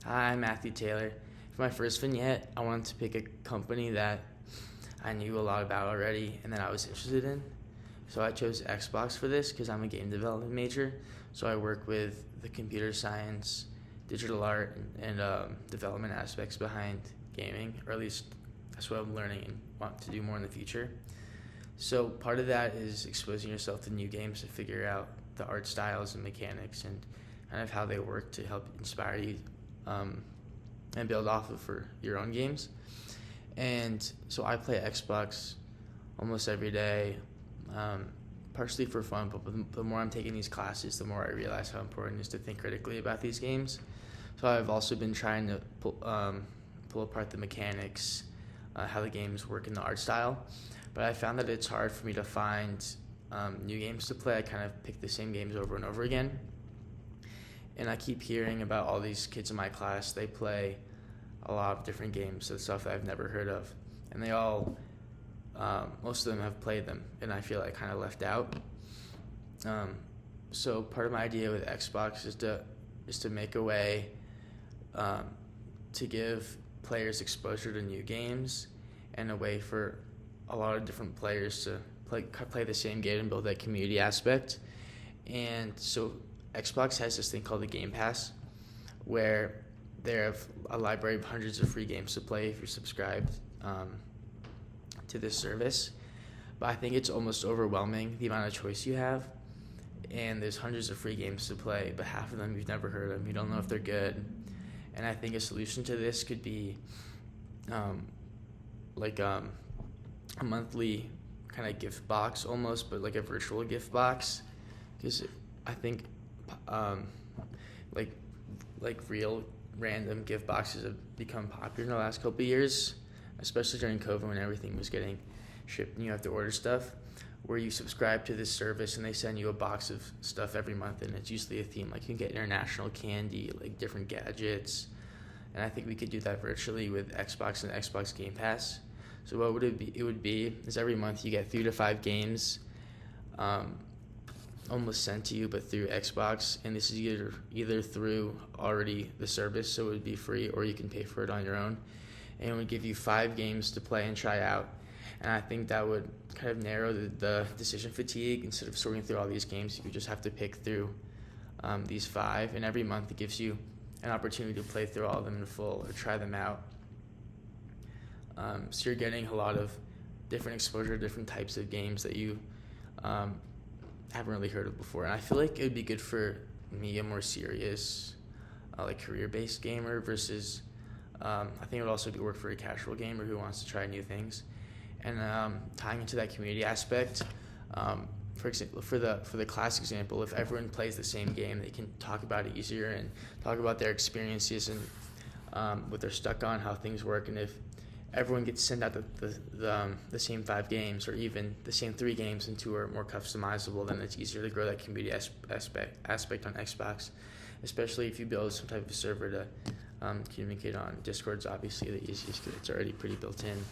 Hi, I'm Matthew Taylor. For my first vignette, I wanted to pick a company that I knew a lot about already and that I was interested in. So I chose Xbox for this because I'm a game development major. So I work with the computer science, digital art, and development aspects behind gaming, or at least that's what I'm learning and want to do more in the future. So part of that is exposing yourself to new games to figure out the art styles and mechanics and kind of how they work to help inspire you um, and build off of for your own games. And so I play Xbox almost every day, partially for fun, but the more I'm taking these classes, the more I realize how important it is to think critically about these games. So I've also been trying to pull apart the mechanics, how the games work in the art style. But I found that it's hard for me to find new games to play. I kind of pick the same games over and over again. And I keep hearing about all these kids in my class. They play a lot of different games, so stuff that I've never heard of. And they all, most of them have played them, and I feel like kind of left out. So part of my idea with Xbox is to make a way to give players exposure to new games and a way for a lot of different players to play the same game and build that community aspect. And so Xbox has this thing called the Game Pass, where they have a library of hundreds of free games to play if you're subscribed to this service. But I think it's almost overwhelming, the amount of choice you have. And there's hundreds of free games to play, but half of them you've never heard of. You don't know if they're good. And I think a solution to this could be a monthly kind of gift box almost, but like a virtual gift box. Because I think like real random gift boxes have become popular in the last couple of years, especially during COVID when everything was getting shipped and you have to order stuff, where you subscribe to this service and they send you a box of stuff every month, and it's usually a theme. Like you can get international candy, like different gadgets, and I think we could do that virtually with Xbox and Xbox Game Pass. So what would it be? It would be is every month you get 3 to 5 games almost sent to you, but through Xbox, and this is either through already the service, so it would be free, or you can pay for it on your own, and it would give you 5 games to play and try out. And I think that would kind of narrow the decision fatigue. Instead of sorting through all these games, you would just have to pick through these 5, and every month it gives you an opportunity to play through all of them in full or try them out. So you're getting a lot of different exposure to different types of games that you haven't really heard of before. And I feel like it would be good for me, a more serious, like career-based gamer, versus I think it would also work for a casual gamer who wants to try new things. And tying into that community aspect, for example, for the class example, if everyone plays the same game, they can talk about it easier and talk about their experiences and what they're stuck on, how things work. And if everyone gets sent out the same 5 games, or even the same 3 games, and 2 are more customizable, then it's easier to grow that community aspect on Xbox, especially if you build some type of server to communicate on. Discord's obviously the easiest because it's already pretty built in.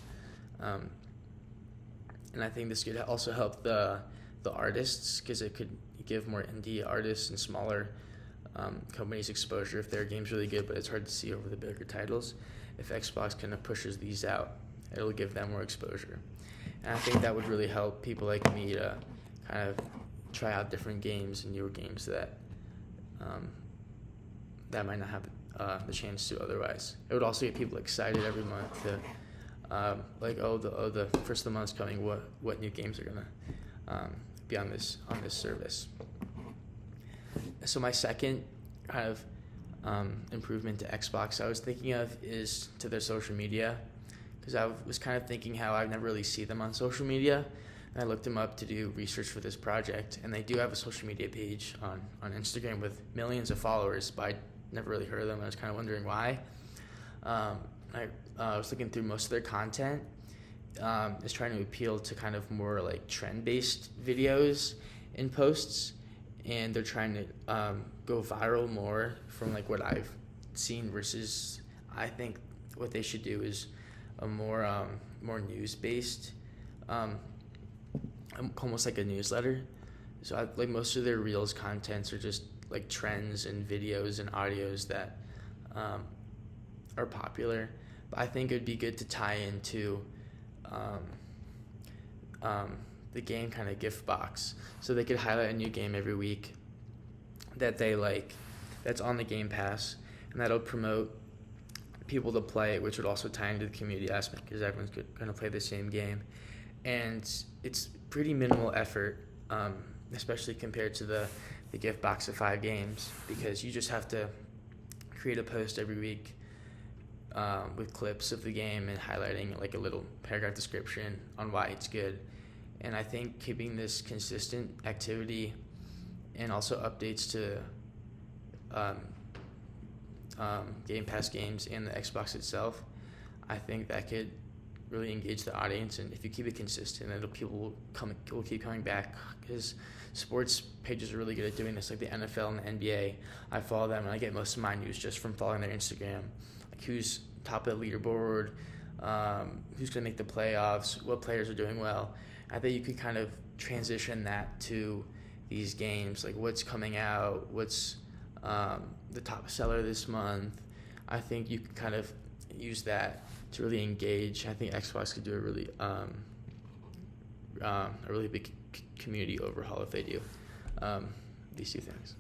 And I think this could also help the artists, because it could give more indie artists and smaller companies exposure if their game's really good, but it's hard to see over the bigger titles. If Xbox kind of pushes these out, it'll give them more exposure. And I think that would really help people like me to kind of try out different games and newer games that that might not have the chance to otherwise. It would also get people excited every month to the first of the month's coming. What new games are gonna be on this service? So my second kind of improvement to Xbox I was thinking of is to their social media, because I was kind of thinking how I never really see them on social media, and I looked them up to do research for this project, and they do have a social media page on Instagram with millions of followers, but I never really heard of them. I was kind of wondering why. I was looking through most of their content is trying to appeal to kind of more like trend-based videos and posts, and they're trying to go viral more from like what I've seen, versus I think what they should do is a more news-based, almost like a newsletter. So like most of their Reels contents are just like trends and videos and audios that are popular, but I think it would be good to tie into the game kind of gift box, so they could highlight a new game every week that they like, that's on the Game Pass, and that'll promote people to play it, which would also tie into the community aspect because everyone's going to play the same game. And it's pretty minimal effort, especially compared to the gift box of 5 games, because you just have to create a post every week with clips of the game and highlighting like a little paragraph description on why it's good. And I think keeping this consistent activity and also updates to Game Pass games and the Xbox itself, I think that could really engage the audience. And if you keep it consistent, people will keep coming back, because sports pages are really good at doing this, like the NFL and the NBA. I follow them and I get most of my news just from following their Instagram, like who's top of the leaderboard, who's going to make the playoffs, what players are doing well. I think you could kind of transition that to these games, like what's coming out, what's the top seller this month. I think you can kind of use that to really engage. I think Xbox could do a really big community overhaul if they do these 2 things.